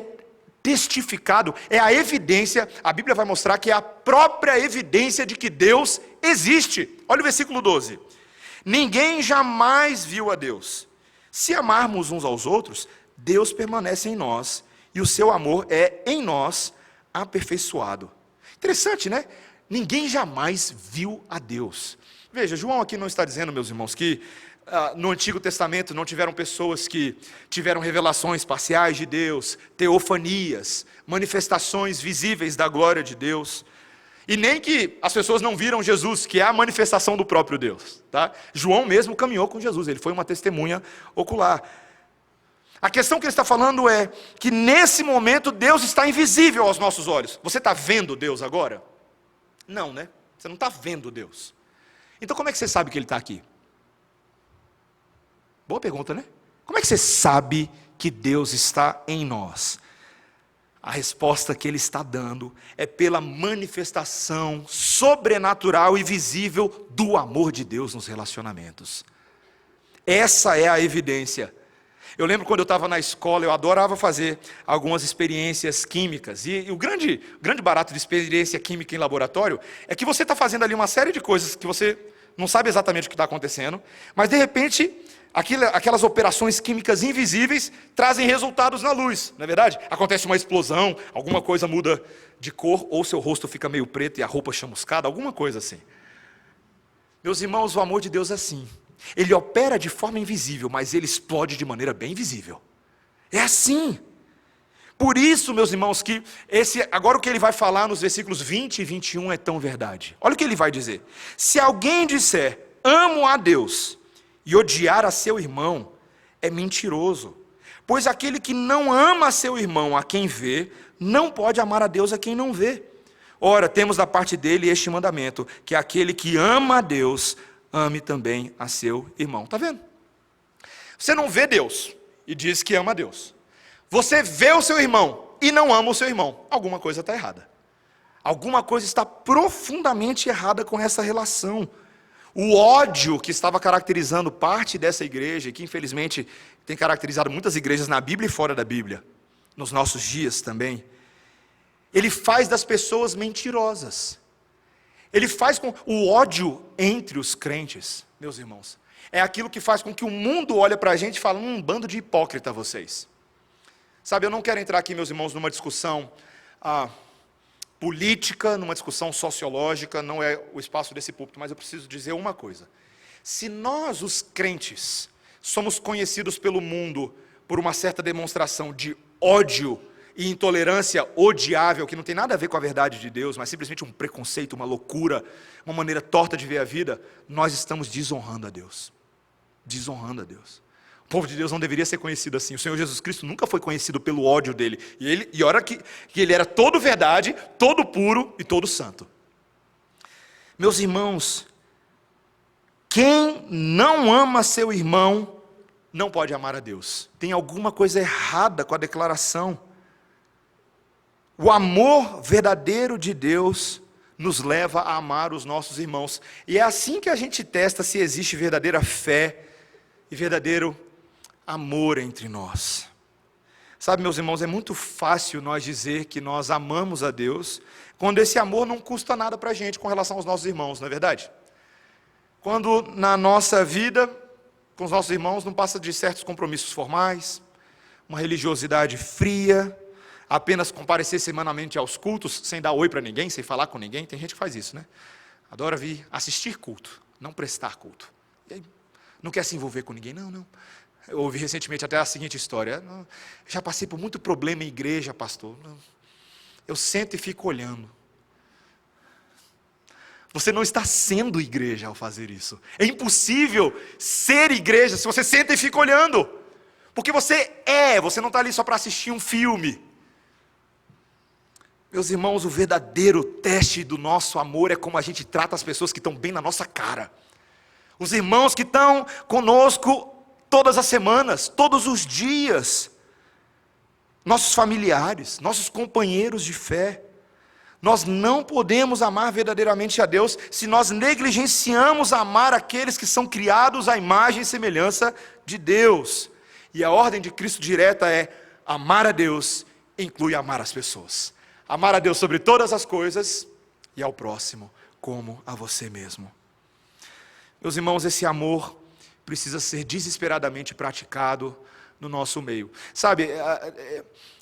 testificado, é a evidência, a Bíblia vai mostrar que é a própria evidência de que Deus existe. Olha o versículo 12. Ninguém jamais viu a Deus. Se amarmos uns aos outros, Deus permanece em nós, e o seu amor é em nós aperfeiçoado. Interessante, né? Ninguém jamais viu a Deus. Veja, João aqui não está dizendo, meus irmãos, que no Antigo Testamento não tiveram pessoas que tiveram revelações parciais de Deus, teofanias, manifestações visíveis da glória de Deus, e nem que as pessoas não viram Jesus, que é a manifestação do próprio Deus, tá? João mesmo caminhou com Jesus, ele foi uma testemunha ocular. A questão que ele está falando é que nesse momento Deus está invisível aos nossos olhos. Você está vendo Deus agora? Não, né? Você não está vendo Deus. Então como é que você sabe que Ele está aqui? Boa pergunta, né? Como é que você sabe que Deus está em nós? A resposta que Ele está dando é pela manifestação sobrenatural e visível do amor de Deus nos relacionamentos. Essa é a evidência. Eu lembro quando eu estava na escola, eu adorava fazer algumas experiências químicas. E o grande barato de experiência química em laboratório é que você está fazendo ali uma série de coisas que você não sabe exatamente o que está acontecendo, mas de repente aquelas operações químicas invisíveis trazem resultados na luz, não é verdade? Acontece uma explosão, alguma coisa muda de cor, ou seu rosto fica meio preto e a roupa chamuscada, alguma coisa assim. Meus irmãos, o amor de Deus é assim. Ele opera de forma invisível, mas ele explode de maneira bem visível. É assim. Por isso, meus irmãos, que agora o que ele vai falar nos versículos 20 e 21 é tão verdade. Olha o que ele vai dizer. Se alguém disser, amo a Deus, e odiar a seu irmão, é mentiroso. Pois aquele que não ama a seu irmão a quem vê, não pode amar a Deus a quem não vê. Ora, temos da parte dele este mandamento, que aquele que ama a Deus, ame também a seu irmão. Está vendo? Você não vê Deus e diz que ama a Deus. Você vê o seu irmão e não ama o seu irmão. Alguma coisa está errada. Alguma coisa está profundamente errada com essa relação. O ódio que estava caracterizando parte dessa igreja, e que infelizmente tem caracterizado muitas igrejas na Bíblia e fora da Bíblia, nos nossos dias também, ele faz das pessoas mentirosas. Ele faz com o ódio entre os crentes, meus irmãos, é aquilo que faz com que o mundo olhe para a gente e fale, bando de hipócrita vocês. Sabe, eu não quero entrar aqui, meus irmãos, numa discussão política, numa discussão sociológica, não é o espaço desse púlpito, mas eu preciso dizer uma coisa. Se nós, os crentes, somos conhecidos pelo mundo por uma certa demonstração de ódio e intolerância odiável, que não tem nada a ver com a verdade de Deus, mas simplesmente um preconceito, uma loucura, uma maneira torta de ver a vida, nós estamos desonrando a Deus. Desonrando a Deus. O povo de Deus não deveria ser conhecido assim. O Senhor Jesus Cristo nunca foi conhecido pelo ódio dele. E olha que ele era todo verdade, todo puro e todo santo. Meus irmãos, quem não ama seu irmão, não pode amar a Deus. Tem alguma coisa errada com a declaração. O amor verdadeiro de Deus nos leva a amar os nossos irmãos. E é assim que a gente testa se existe verdadeira fé e verdadeiro amor entre nós. Sabe, meus irmãos, é muito fácil nós dizer que nós amamos a Deus, quando esse amor não custa nada para a gente com relação aos nossos irmãos, não é verdade? Quando na nossa vida, com os nossos irmãos, não passa de certos compromissos formais, uma religiosidade fria, apenas comparecer semanalmente aos cultos, sem dar oi para ninguém, sem falar com ninguém. Tem gente que faz isso, né? Adora vir assistir culto, não prestar culto. E aí, não quer se envolver com ninguém, não. Eu ouvi recentemente até a seguinte história: já passei por muito problema em igreja, pastor. Eu sento e fico olhando. Você não está sendo igreja ao fazer isso. É impossível ser igreja se você senta e fica olhando. Porque você não está ali só para assistir um filme. Meus irmãos, o verdadeiro teste do nosso amor é como a gente trata as pessoas que estão bem na nossa cara. Os irmãos que estão conosco todas as semanas, todos os dias. Nossos familiares, nossos companheiros de fé. Nós não podemos amar verdadeiramente a Deus se nós negligenciamos amar aqueles que são criados à imagem e semelhança de Deus. E a ordem de Cristo direta é: amar a Deus inclui amar as pessoas. Amar a Deus sobre todas as coisas e ao próximo como a você mesmo. Meus irmãos, esse amor precisa ser desesperadamente praticado no nosso meio. Sabe,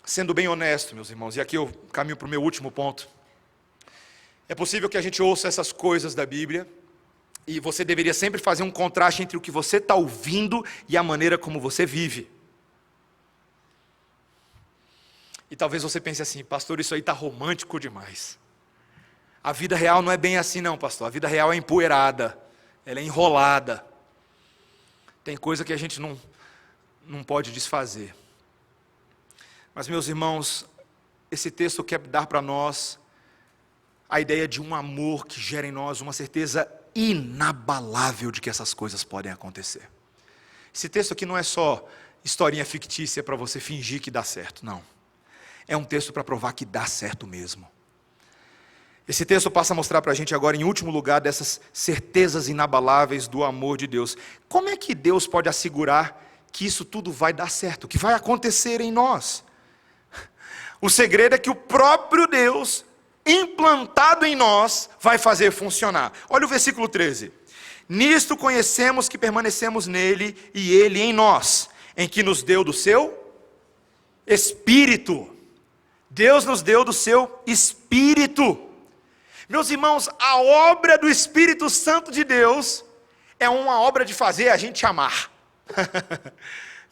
sendo bem honesto, meus irmãos, e aqui eu caminho para o meu último ponto. É possível que a gente ouça essas coisas da Bíblia, e você deveria sempre fazer um contraste entre o que você está ouvindo e a maneira como você vive. E talvez você pense assim: pastor, isso aí está romântico demais. A vida real não é bem assim não, pastor. A vida real é empoeirada, ela é enrolada. Tem coisa que a gente não pode desfazer. Mas, meus irmãos, esse texto quer dar para nós a ideia de um amor que gera em nós uma certeza inabalável de que essas coisas podem acontecer. Esse texto aqui não é só historinha fictícia para você fingir que dá certo, não. É um texto para provar que dá certo mesmo. Esse texto passa a mostrar para a gente agora, em último lugar, dessas certezas inabaláveis do amor de Deus. Como é que Deus pode assegurar que isso tudo vai dar certo, que vai acontecer em nós? O segredo é que o próprio Deus, implantado em nós, vai fazer funcionar. Olha o versículo 13. Nisto conhecemos que permanecemos nele e ele em nós, em que nos deu do seu Espírito. Deus nos deu do seu Espírito. Meus irmãos, a obra do Espírito Santo de Deus é uma obra de fazer a gente amar.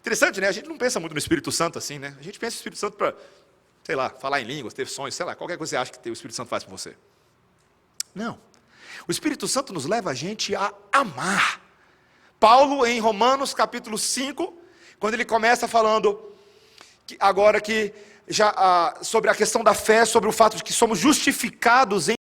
Interessante, né? A gente não pensa muito no Espírito Santo assim, né? A gente pensa no Espírito Santo para, sei lá, falar em línguas, ter sonhos, sei lá, qualquer coisa que você acha que o Espírito Santo faz por você. Não. O Espírito Santo nos leva a gente a amar. Paulo, em Romanos capítulo 5, quando ele começa falando agora que sobre a questão da fé, sobre o fato de que somos justificados em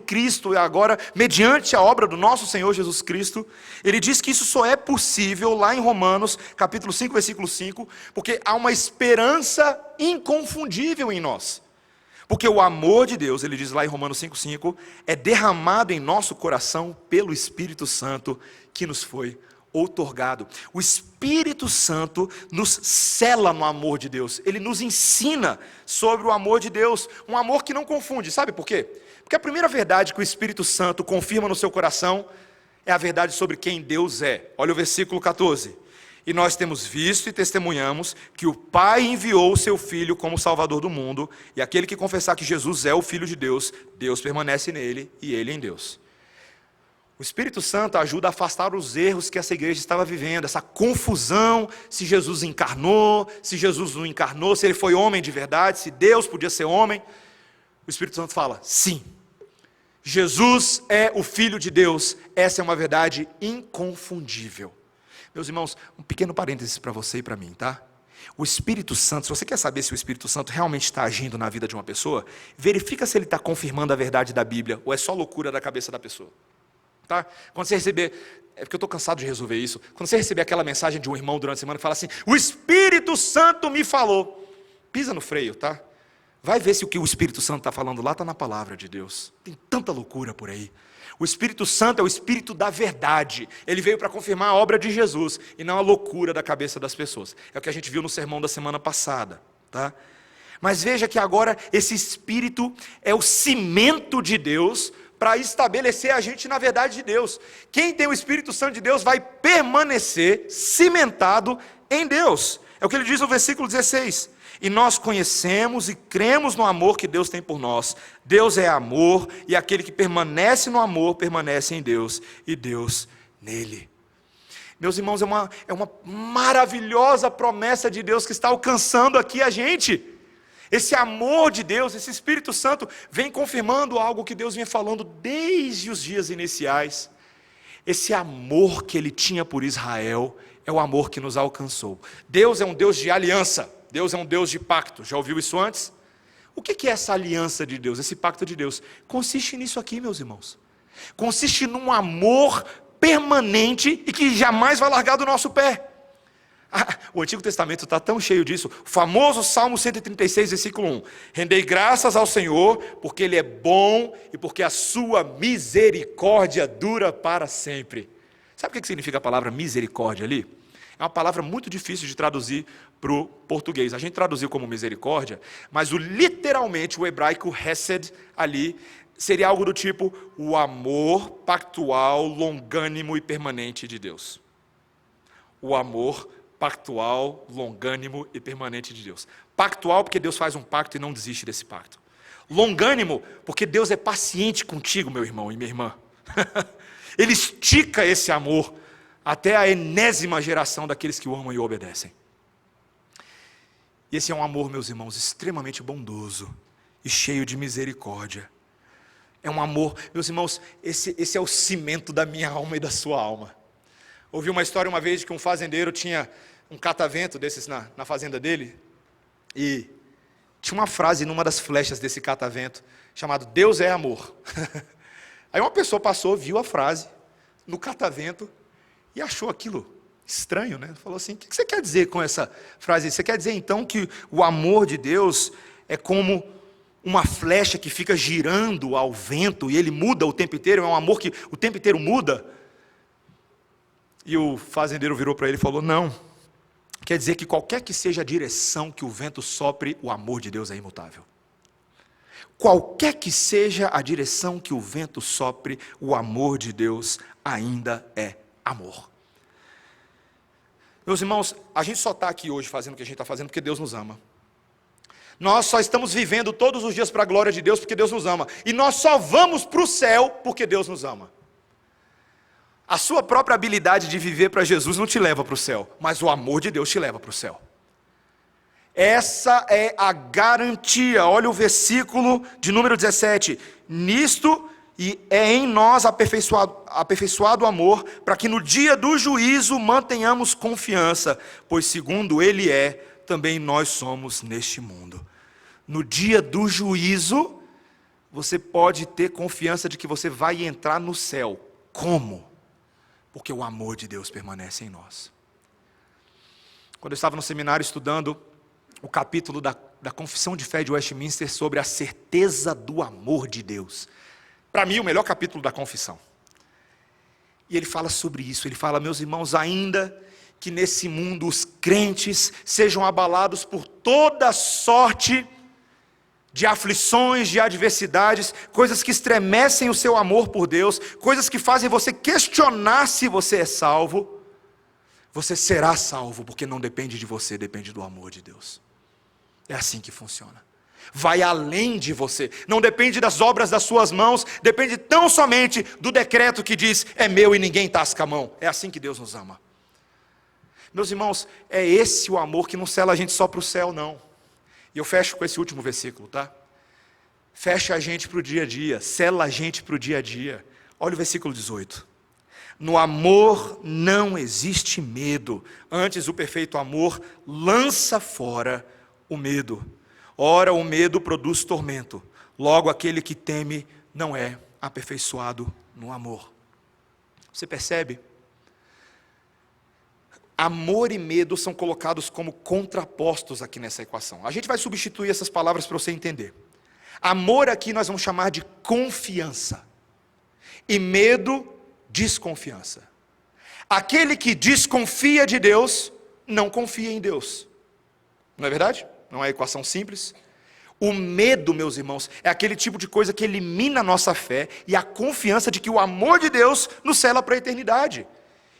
Cristo, e agora, mediante a obra do nosso Senhor Jesus Cristo, ele diz que isso só é possível lá em Romanos, capítulo 5, versículo 5, porque há uma esperança inconfundível em nós. Porque o amor de Deus, ele diz lá em Romanos 5,5, é derramado em nosso coração pelo Espírito Santo que nos foi outorgado. O Espírito Santo nos sela no amor de Deus. Ele nos ensina sobre o amor de Deus, um amor que não confunde. Sabe por quê? Porque a primeira verdade que o Espírito Santo confirma no seu coração é a verdade sobre quem Deus é. Olha o versículo 14. E nós temos visto e testemunhamos que o Pai enviou o seu Filho como Salvador do mundo, e aquele que confessar que Jesus é o Filho de Deus, Deus permanece nele e ele em Deus. O Espírito Santo ajuda a afastar os erros que essa igreja estava vivendo, essa confusão, se Jesus encarnou, se Jesus não encarnou, se ele foi homem de verdade, se Deus podia ser homem. O Espírito Santo fala: sim, Jesus é o Filho de Deus, essa é uma verdade inconfundível. Meus irmãos, um pequeno parênteses para você e para mim, tá? O Espírito Santo, se você quer saber se o Espírito Santo realmente está agindo na vida de uma pessoa, verifica se ele está confirmando a verdade da Bíblia, ou é só loucura da cabeça da pessoa. Tá? Quando você receber, é porque eu estou cansado de resolver isso, quando você receber aquela mensagem de um irmão durante a semana que fala assim: o Espírito Santo me falou, pisa no freio, tá? Vai ver se o que o Espírito Santo está falando lá está na palavra de Deus. Tem tanta loucura por aí. O Espírito Santo é o Espírito da verdade. Ele veio para confirmar a obra de Jesus e não a loucura da cabeça das pessoas. É o que a gente viu no sermão da semana passada, tá? Mas veja que agora esse Espírito é o cimento de Deus para estabelecer a gente na verdade de Deus. Quem tem o Espírito Santo de Deus vai permanecer cimentado em Deus. É o que ele diz no versículo 16. E nós conhecemos e cremos no amor que Deus tem por nós. Deus é amor, e aquele que permanece no amor, permanece em Deus, e Deus nele. Meus irmãos, é uma maravilhosa promessa de Deus que está alcançando aqui a gente. Esse amor de Deus, esse Espírito Santo, vem confirmando algo que Deus vinha falando desde os dias iniciais. Esse amor que Ele tinha por Israel, é o amor que nos alcançou. Deus é um Deus de aliança. Deus é um Deus de pacto. Já ouviu isso antes? O que é essa aliança de Deus, esse pacto de Deus? Consiste nisso aqui, meus irmãos. Consiste num amor permanente e que jamais vai largar do nosso pé. O Antigo Testamento está tão cheio disso. O famoso Salmo 136, versículo 1. Rendei graças ao Senhor, porque Ele é bom e porque a sua misericórdia dura para sempre. Sabe o que significa a palavra misericórdia ali? É uma palavra muito difícil de traduzir para o português. A gente traduziu como misericórdia, mas literalmente o hebraico hesed ali seria algo do tipo o amor pactual, longânimo e permanente de Deus. O amor pactual, longânimo e permanente de Deus. Pactual porque Deus faz um pacto e não desiste desse pacto. Longânimo porque Deus é paciente contigo, meu irmão e minha irmã. Ele estica esse amor até a enésima geração daqueles que o amam e o obedecem. E esse é um amor, meus irmãos, extremamente bondoso e cheio de misericórdia. É um amor, meus irmãos, esse é o cimento da minha alma e da sua alma. Ouvi uma história uma vez de que um fazendeiro tinha um catavento desses na fazenda dele, e tinha uma frase numa das flechas desse catavento, chamado Deus é amor. Aí uma pessoa passou, viu a frase no catavento, e achou aquilo estranho, né? Falou assim, o que você quer dizer com essa frase? Você quer dizer então que o amor de Deus é como uma flecha que fica girando ao vento e ele muda o tempo inteiro? É um amor que o tempo inteiro muda? E o fazendeiro virou para ele e falou, não. Quer dizer que qualquer que seja a direção que o vento sopre, o amor de Deus é imutável. Qualquer que seja a direção que o vento sopre, o amor de Deus ainda é amor. Meus irmãos, a gente só está aqui hoje fazendo o que a gente está fazendo porque Deus nos ama. Nós só estamos vivendo todos os dias para a glória de Deus porque Deus nos ama. E nós só vamos para o céu porque Deus nos ama. A sua própria habilidade de viver para Jesus não te leva para o céu, mas o amor de Deus te leva para o céu. Essa é a garantia. Olha o versículo de número 17. Nisto e é em nós aperfeiçoado o amor, para que no dia do juízo mantenhamos confiança, pois segundo Ele é, também nós somos neste mundo. No dia do juízo, você pode ter confiança de que você vai entrar no céu. Como? Porque o amor de Deus permanece em nós. Quando eu estava no seminário estudando o capítulo da Confissão de Fé de Westminster sobre a certeza do amor de Deus, para mim o melhor capítulo da confissão. E ele fala sobre isso, ele fala, meus irmãos, ainda que nesse mundo os crentes sejam abalados por toda sorte de aflições, de adversidades, coisas que estremecem o seu amor por Deus, coisas que fazem você questionar se você é salvo, você será salvo, porque não depende de você, depende do amor de Deus. É assim que funciona. Vai além de você, não depende das obras das suas mãos, depende tão somente do decreto que diz, é meu e ninguém tasca a mão. É assim que Deus nos ama. Meus irmãos, é esse o amor que não sela a gente só para o céu, não. E eu fecho com esse último versículo, tá? Fecha a gente para o dia a dia, sela a gente para o dia a dia. Olha o versículo 18. No amor não existe medo, antes o perfeito amor lança fora o medo. Ora, o medo produz tormento, logo aquele que teme não é aperfeiçoado no amor. Você percebe? Amor e medo são colocados como contrapostos aqui nessa equação. A gente vai substituir essas palavras para você entender. Amor aqui nós vamos chamar de confiança. E medo, desconfiança. Aquele que desconfia de Deus, não confia em Deus. Não é verdade? Não é equação simples? O medo, meus irmãos, é aquele tipo de coisa que elimina a nossa fé e a confiança de que o amor de Deus nos cela para a eternidade.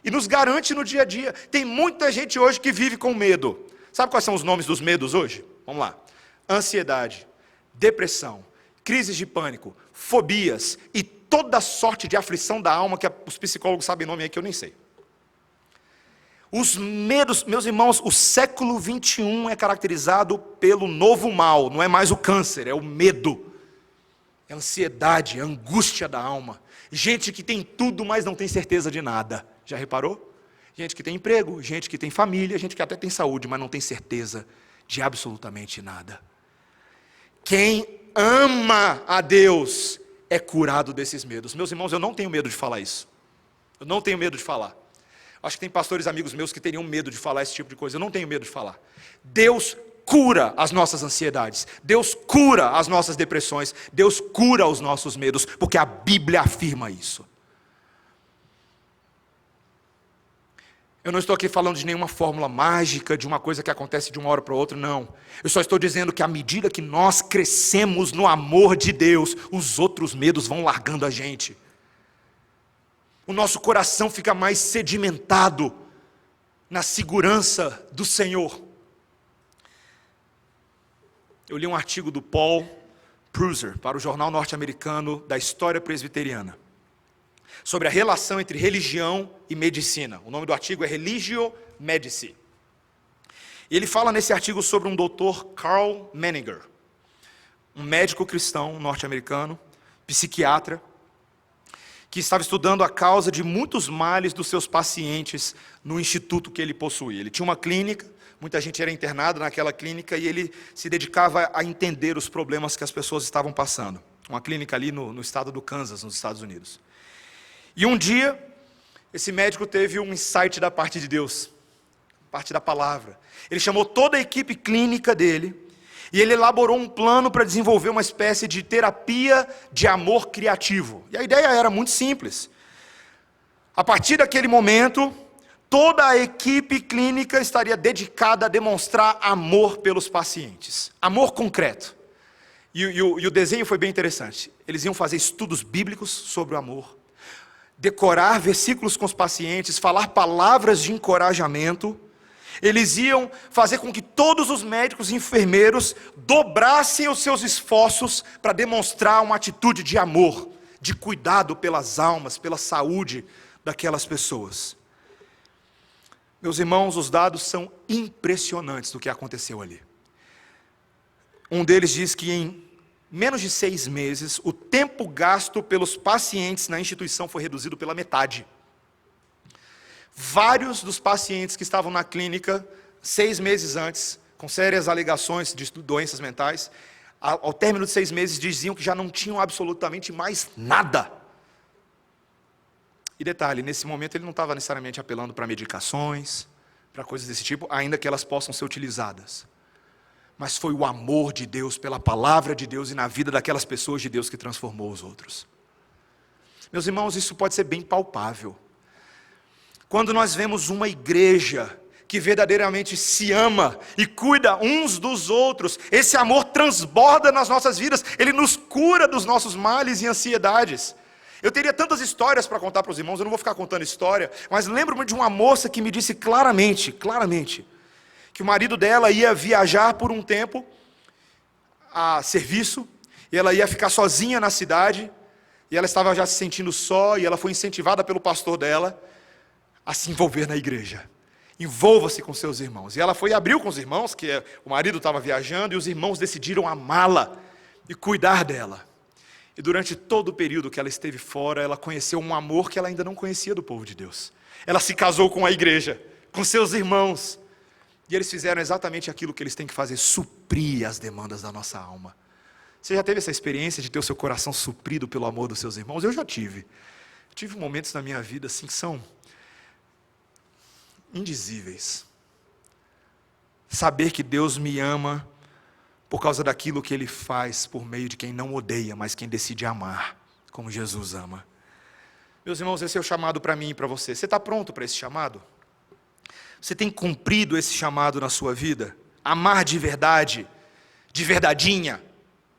E nos garante no dia a dia. Tem muita gente hoje que vive com medo. Sabe quais são os nomes dos medos hoje? Vamos lá. Ansiedade, depressão, crises de pânico, fobias e toda sorte de aflição da alma que os psicólogos sabem nome aí que eu nem sei. Os medos, meus irmãos, o século 21 é caracterizado pelo novo mal, não é mais o câncer, é o medo, é a ansiedade, a angústia da alma. Gente que tem tudo, mas não tem certeza de nada. Já reparou? Gente que tem emprego, gente que tem família, gente que até tem saúde, mas não tem certeza de absolutamente nada. Quem ama a Deus é curado desses medos. Meus irmãos, eu não tenho medo de falar isso. Eu não tenho medo de falar. Acho que tem pastores amigos meus que teriam medo de falar esse tipo de coisa. Eu não tenho medo de falar. Deus cura as nossas ansiedades. Deus cura as nossas depressões. Deus cura os nossos medos, porque a Bíblia afirma isso. Eu não estou aqui falando de nenhuma fórmula mágica, de uma coisa que acontece de uma hora para outra, não. Eu só estou dizendo que à medida que nós crescemos no amor de Deus, os outros medos vão largando a gente. O nosso coração fica mais sedimentado na segurança do Senhor. Eu li um artigo do Paul Preuser para o jornal norte-americano da História Presbiteriana, sobre a relação entre religião e medicina. O nome do artigo é Religio Medici. E ele fala nesse artigo sobre um doutor Carl Menninger, um médico cristão norte-americano, psiquiatra, que estava estudando a causa de muitos males dos seus pacientes no instituto que ele possuía. Ele tinha uma clínica, muita gente era internada naquela clínica e ele se dedicava a entender os problemas que as pessoas estavam passando. Uma clínica ali no estado do Kansas, nos Estados Unidos. E um dia, esse médico teve um insight da parte de Deus, parte da palavra. Ele chamou toda a equipe clínica dele e ele elaborou um plano para desenvolver uma espécie de terapia de amor criativo. E a ideia era muito simples. A partir daquele momento, toda a equipe clínica estaria dedicada a demonstrar amor pelos pacientes. Amor concreto. E o desenho foi bem interessante. Eles iam fazer estudos bíblicos sobre o amor, decorar versículos com os pacientes, falar palavras de encorajamento. Eles iam fazer com que todos os médicos e enfermeiros dobrassem os seus esforços para demonstrar uma atitude de amor, de cuidado pelas almas, pela saúde daquelas pessoas. Meus irmãos, os dados são impressionantes do que aconteceu ali. Um deles diz que em menos de 6 meses, o tempo gasto pelos pacientes na instituição foi reduzido pela metade. Vários dos pacientes que estavam na clínica 6 meses antes, com sérias alegações de doenças mentais, ao término de 6 meses diziam que já não tinham absolutamente mais nada. E detalhe, nesse momento ele não estava necessariamente apelando para medicações, para coisas desse tipo, ainda que elas possam ser utilizadas. Mas foi o amor de Deus, pela palavra de Deus e na vida daquelas pessoas de Deus que transformou os outros. Meus irmãos, isso pode ser bem palpável. Quando nós vemos uma igreja que verdadeiramente se ama e cuida uns dos outros, esse amor transborda nas nossas vidas, ele nos cura dos nossos males e ansiedades. Eu teria tantas histórias para contar para os irmãos, eu não vou ficar contando história, mas lembro-me de uma moça que me disse claramente, que o marido dela ia viajar por um tempo a serviço, e ela ia ficar sozinha na cidade, e ela estava já se sentindo só, e ela foi incentivada pelo pastor dela a se envolver na igreja. Envolva-se com seus irmãos. E ela foi e abriu com os irmãos, que o marido estava viajando, e os irmãos decidiram amá-la e cuidar dela. E durante todo o período que ela esteve fora, ela conheceu um amor que ela ainda não conhecia do povo de Deus. Ela se casou com a igreja, com seus irmãos. E eles fizeram exatamente aquilo que eles têm que fazer, suprir as demandas da nossa alma. Você já teve essa experiência de ter o seu coração suprido pelo amor dos seus irmãos? Eu já tive. Tive momentos na minha vida assim que são indizíveis. Saber que Deus me ama por causa daquilo que Ele faz por meio de quem não odeia, mas quem decide amar, como Jesus ama. Meus irmãos, esse é o chamado para mim e para você. Você está pronto para esse chamado? Você tem cumprido esse chamado na sua vida? Amar de verdade, de verdadinha,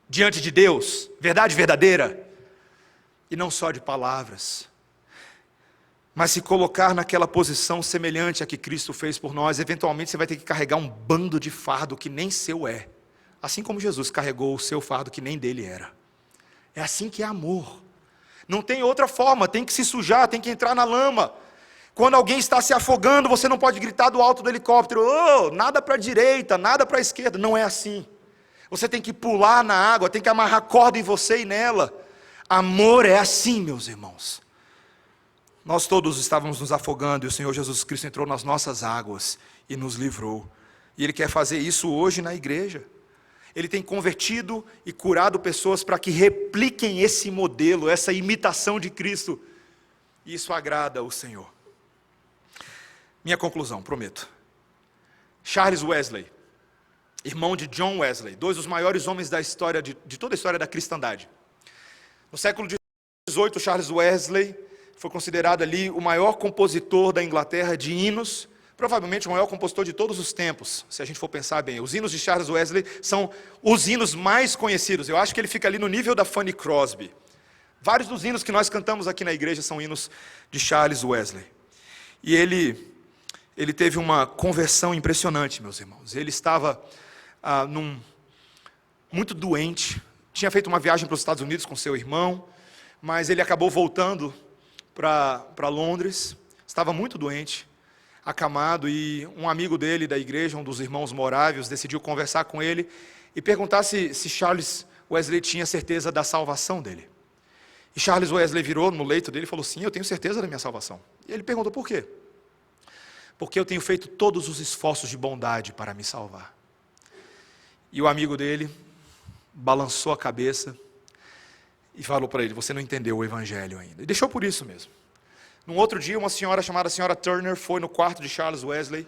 diante de Deus, verdade verdadeira, e não só de palavras, mas se colocar naquela posição semelhante à que Cristo fez por nós. Eventualmente você vai ter que carregar um bando de fardo que nem seu é, assim como Jesus carregou o seu fardo que nem dele era. É assim que é amor. Não tem outra forma, tem que se sujar, tem que entrar na lama. Quando alguém está se afogando, você não pode gritar do alto do helicóptero: oh, nada para a direita, nada para a esquerda. Não é assim. Você tem que pular na água, tem que amarrar corda em você e nela. Amor é assim, meus irmãos. Nós todos estávamos nos afogando e o Senhor Jesus Cristo entrou nas nossas águas e nos livrou. E Ele quer fazer isso hoje na igreja. Ele tem convertido e curado pessoas para que repliquem esse modelo, essa imitação de Cristo. E isso agrada o Senhor. Minha conclusão, prometo. Charles Wesley, irmão de John Wesley, dois dos maiores homens da história, de toda a história da cristandade. No século XVIII, Charles Wesley foi considerado ali o maior compositor da Inglaterra de hinos, provavelmente o maior compositor de todos os tempos, se a gente for pensar bem. Os hinos de Charles Wesley são os hinos mais conhecidos. Eu acho que ele fica ali no nível da Fanny Crosby. Vários dos hinos que nós cantamos aqui na igreja são hinos de Charles Wesley. E ele teve uma conversão impressionante, meus irmãos. Ele estava muito doente, tinha feito uma viagem para os Estados Unidos com seu irmão, mas ele acabou voltando para Londres, estava muito doente, acamado, e um amigo dele da igreja, um dos irmãos morávios, decidiu conversar com ele e perguntar se Charles Wesley tinha certeza da salvação dele. E Charles Wesley virou no leito dele e falou: sim, eu tenho certeza da minha salvação. E ele perguntou: por quê? Porque eu tenho feito todos os esforços de bondade para me salvar. E o amigo dele balançou a cabeça e falou para ele: você não entendeu o evangelho ainda. E deixou por isso mesmo. Num outro dia, uma senhora chamada senhora Turner foi no quarto de Charles Wesley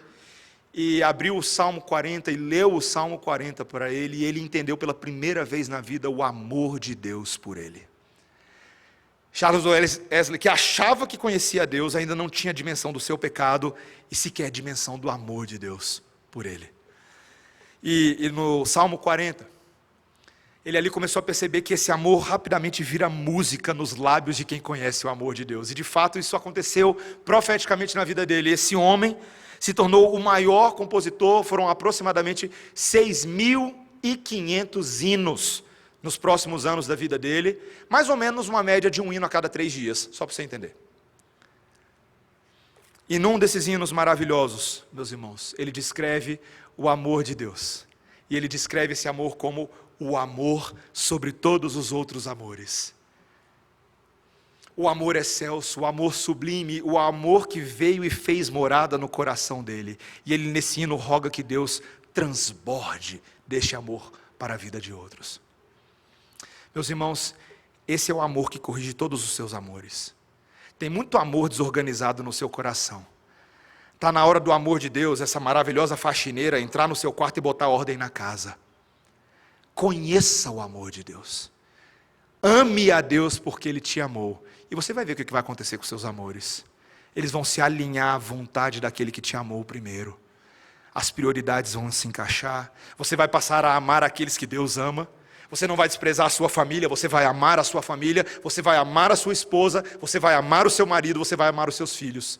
e abriu o Salmo 40 e leu o Salmo 40 para ele, e ele entendeu pela primeira vez na vida o amor de Deus por ele. Charles Wesley, que achava que conhecia a Deus, ainda não tinha dimensão do seu pecado e sequer dimensão do amor de Deus por ele. E no Salmo 40, ele ali começou a perceber que esse amor rapidamente vira música nos lábios de quem conhece o amor de Deus. E de fato isso aconteceu profeticamente na vida dele. Esse homem se tornou o maior compositor, foram aproximadamente 6.500 hinos nos próximos anos da vida dele, mais ou menos uma média de um hino a cada 3 dias, só para você entender. E num desses hinos maravilhosos, meus irmãos, ele descreve o amor de Deus. E ele descreve esse amor como o amor sobre todos os outros amores. O amor excelso, o amor sublime, o amor que veio e fez morada no coração dele. E ele nesse hino roga que Deus transborde deste amor para a vida de outros. Meus irmãos, esse é o amor que corrige todos os seus amores. Tem muito amor desorganizado no seu coração. Está na hora do amor de Deus, essa maravilhosa faxineira, entrar no seu quarto e botar ordem na casa. Conheça o amor de Deus. Ame a Deus porque Ele te amou. E você vai ver o que vai acontecer com seus amores. Eles vão se alinhar à vontade daquele que te amou primeiro. As prioridades vão se encaixar. Você vai passar a amar aqueles que Deus ama. Você não vai desprezar a sua família, você vai amar a sua família, você vai amar a sua esposa, você vai amar o seu marido, você vai amar os seus filhos.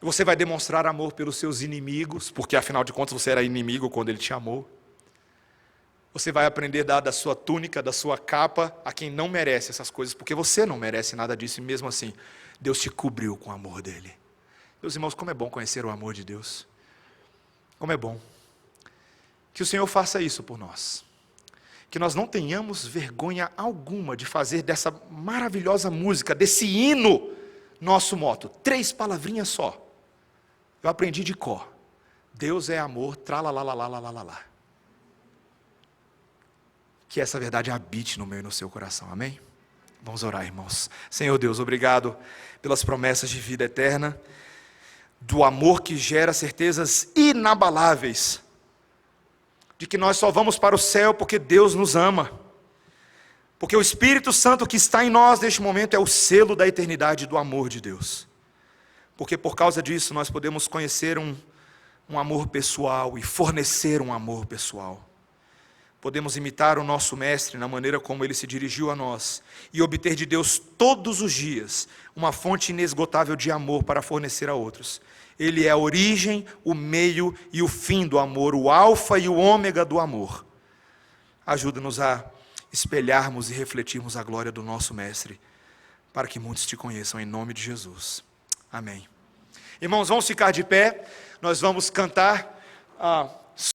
Você vai demonstrar amor pelos seus inimigos, porque afinal de contas você era inimigo quando Ele te amou. Você vai aprender a dar da sua túnica, da sua capa, a quem não merece essas coisas, porque você não merece nada disso, e mesmo assim, Deus te cobriu com o amor dEle. Meus irmãos, como é bom conhecer o amor de Deus. Como é bom. Que o Senhor faça isso por nós. Que nós não tenhamos vergonha alguma de fazer dessa maravilhosa música, desse hino, nosso moto. 3 palavrinhas só. Eu aprendi de cor. Deus é amor, tralalalalalalala. Que essa verdade habite no meu e no seu coração, amém? Vamos orar, irmãos. Senhor Deus, obrigado pelas promessas de vida eterna, do amor que gera certezas inabaláveis, de que nós só vamos para o céu porque Deus nos ama. Porque o Espírito Santo que está em nós neste momento é o selo da eternidade do amor de Deus. Porque por causa disso nós podemos conhecer um amor pessoal e fornecer um amor pessoal. Podemos imitar o nosso Mestre na maneira como ele se dirigiu a nós e obter de Deus todos os dias uma fonte inesgotável de amor para fornecer a outros. Ele é a origem, o meio e o fim do amor, o alfa e o ômega do amor. Ajuda-nos a espelharmos e refletirmos a glória do nosso Mestre, para que muitos te conheçam em nome de Jesus. Amém. Irmãos, vamos ficar de pé, nós vamos cantar